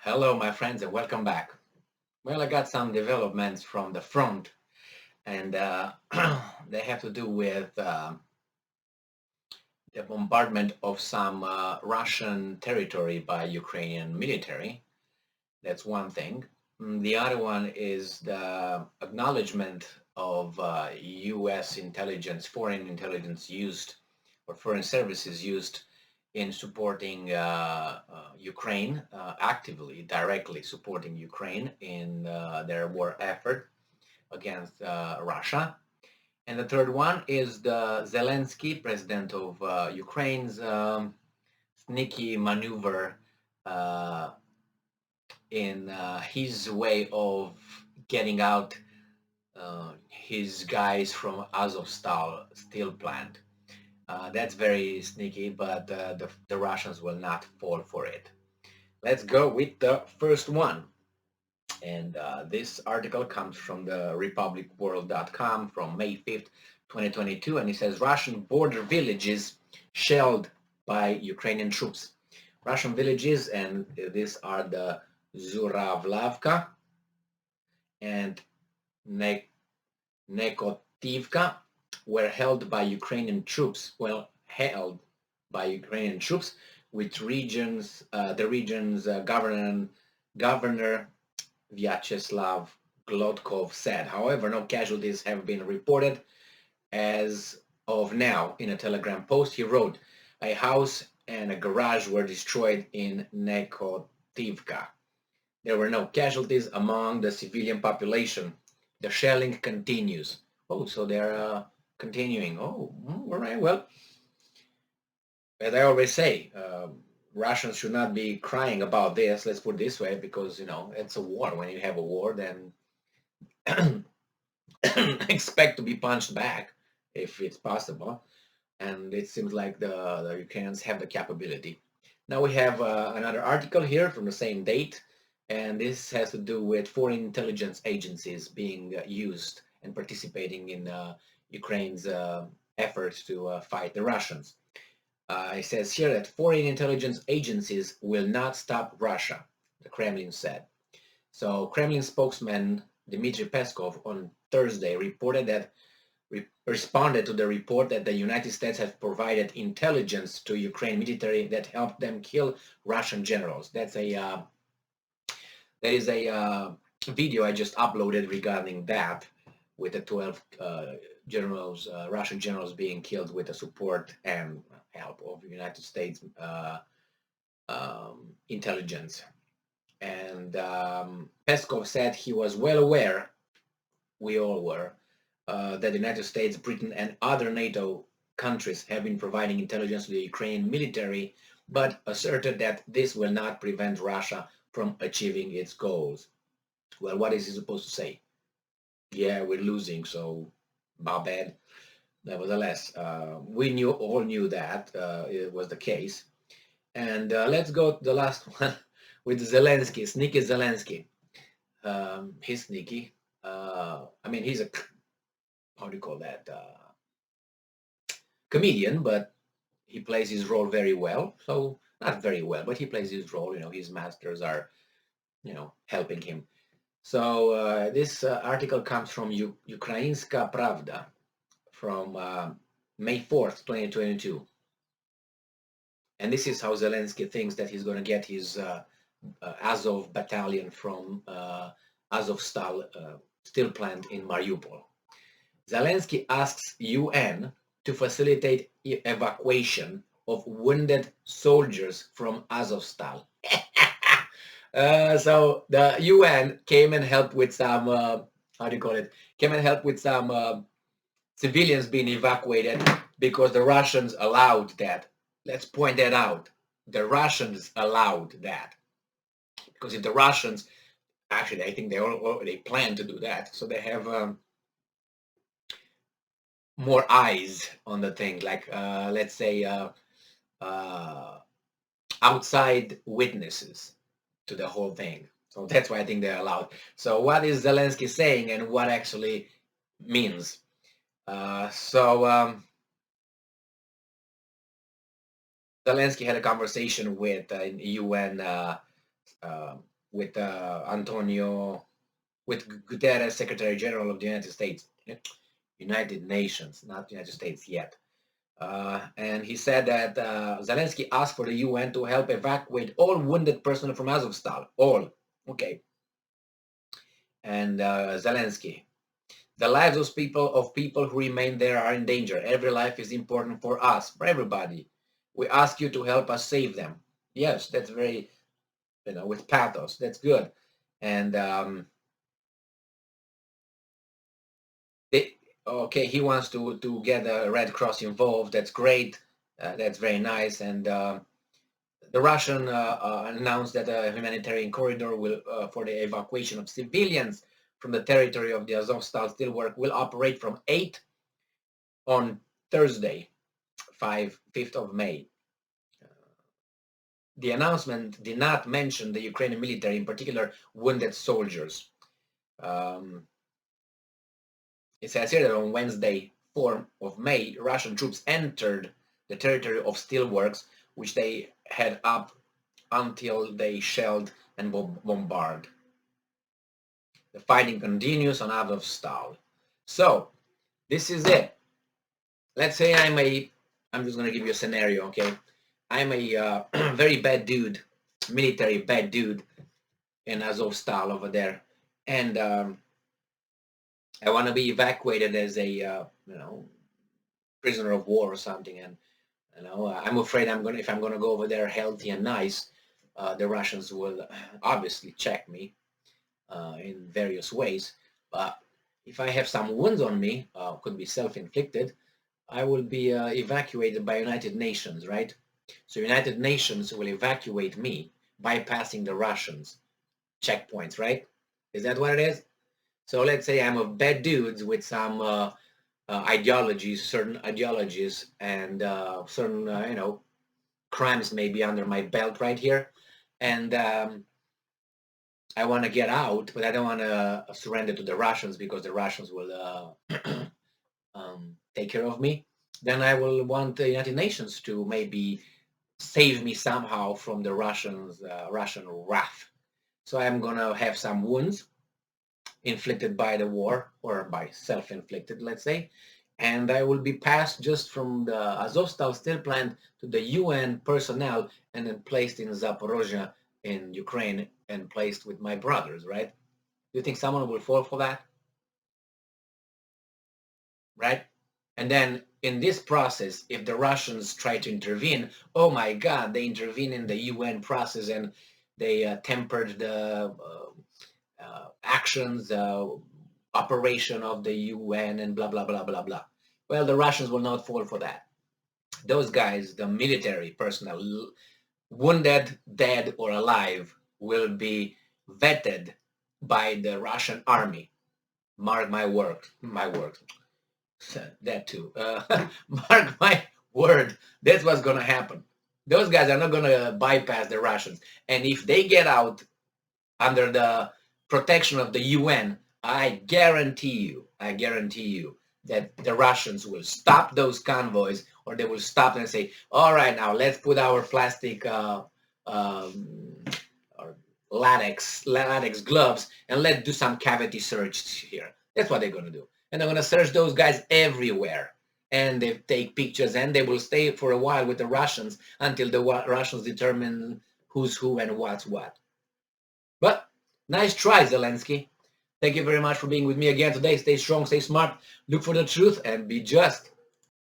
Hello, my friends, and welcome back. Well, I got some developments from the front, and they have to do with the bombardment of some Russian territory by Ukrainian military. That's one thing. The other one is the acknowledgement of U.S. intelligence, foreign intelligence used, or foreign services used in supporting Ukraine, actively, directly supporting Ukraine in their war effort against Russia. And the third one is the Zelensky, president of Ukraine's sneaky maneuver uh, in his way of getting out his guys from Azovstal steel plant. That's very sneaky, but the Russians will not fall for it. Let's go with the first one. And this article comes from the republicworld.com from May 5th, 2022, and it says Russian border villages shelled by Ukrainian troops. Russian villages, and these are the Zuravlavka and Nekotivka, were held by Ukrainian troops. Held by Ukrainian troops, which the region's governor Vyacheslav Glodkov said. However, no casualties have been reported as of now. In a Telegram post, he wrote, "A house and a garage were destroyed in Nekotivka. There were no casualties among the civilian population. The shelling continues." Oh, so they're continuing. Oh, all right. Well, as I always say, Russians should not be crying about this. Let's put it this way, because it's a war. When you have a war, then expect to be punched back if it's possible. And it seems like the Ukrainians have the capability. Now we have another article here from the same date, and this has to do with foreign intelligence agencies being used and participating in Ukraine's efforts to fight the Russians. It says here that foreign intelligence agencies will not stop Russia, the Kremlin said. So Kremlin spokesman Dmitry Peskov on Thursday responded to the report that the United States has provided intelligence to Ukraine military that helped them kill Russian generals. That is a video I just uploaded regarding that, with the 12 generals, Russian generals being killed with the support and help of the United States intelligence. And Peskov said he was well aware, we all were, that the United States, Britain, and other NATO countries have been providing intelligence to the Ukrainian military, but asserted that this will not prevent Russia from achieving its goals. Well, what is he supposed to say? Yeah, we're losing, so my bad. Nevertheless, we all knew that it was the case. And let's go to the last one with Zelensky, sneaky Zelensky. He's sneaky. I mean, he's a, how do you call that? Comedian, but he plays his role very well. So not very well, but he plays his role. His masters are, helping him. So this article comes from Ukrainska Pravda from May 4th, 2022. And this is how Zelensky thinks that he's going to get his Azov battalion from Azovstal steel plant in Mariupol. Zelensky asks UN to facilitate evacuation of wounded soldiers from Azovstal. So the UN came and helped with some, how do you call it? Came and helped with some civilians being evacuated because the Russians allowed that. Let's point that out. The Russians allowed that. Because if the Russians, actually, I think they plan to do that. So they have more eyes on the thing. Like, let's say, outside witnesses to the whole thing. So that's why I think they're allowed. So what is Zelensky saying and what actually means? Zelensky had a conversation with UN with Antonio, with Guterres, Secretary General of the United States, United Nations, not United States yet. And he said that Zelensky asked for the UN to help evacuate all wounded personnel from Azovstal. All. Okay. And Zelensky, the lives of people who remain there are in danger. Every life is important for us, for everybody. We ask you to help us save them. Yes, that's very, with pathos. That's good. And okay, he wants to get the Red Cross involved. That's great. That's very nice. And the Russian announced that a humanitarian corridor will for the evacuation of civilians from the territory of the Azovstal steelwork will operate from 8 on Thursday, 5th of May. The announcement did not mention the Ukrainian military, in particular wounded soldiers. It says here that on Wednesday, 4th of May, Russian troops entered the territory of steelworks, which they had up until they shelled and bombarded. The fighting continues on Azovstal. So, this is it. Let's say I'm just going to give you a scenario, okay? I'm a very bad dude, military bad dude in Azovstal over there. And I want to be evacuated as a, prisoner of war or something. And, I'm afraid if I'm going to go over there healthy and nice, the Russians will obviously check me in various ways. But if I have some wounds on me, could be self-inflicted, I will be evacuated by United Nations, right? So United Nations will evacuate me, bypassing the Russians checkpoints, right? Is that what it is? So let's say I'm a bad dude with some ideologies, certain ideologies, and certain, crimes maybe under my belt right here. And I want to get out, but I don't want to surrender to the Russians because the Russians will take care of me. Then I will want the United Nations to maybe save me somehow from the Russian wrath. So I'm gonna have some wounds inflicted by the war or by self-inflicted, let's say, and I will be passed just from the Azovstal steel plant to the UN personnel and then placed in Zaporozhye in Ukraine and placed with my brothers, right? Do you think someone will fall for that? Right? And then in this process, if the Russians try to intervene, oh my God, they intervene in the UN process and they tempered the actions, operation of the UN and blah, blah, blah, blah, blah. Well, the Russians will not fall for that. Those guys, the military personnel, wounded, dead, or alive, will be vetted by the Russian army. Mark my word. That too. Mark my word. That's what's going to happen. Those guys are not going to bypass the Russians. And if they get out under the protection of the UN, I guarantee you that the Russians will stop those convoys, or they will stop and say, all right, now let's put our plastic or latex gloves and let's do some cavity search here. That's what they're going to do. And they're going to search those guys everywhere. And they take pictures and they will stay for a while with the Russians until the Russians determine who's who and what's what. But nice try, Zelensky. Thank you very much for being with me again today. Stay strong, stay smart, look for the truth, and be just.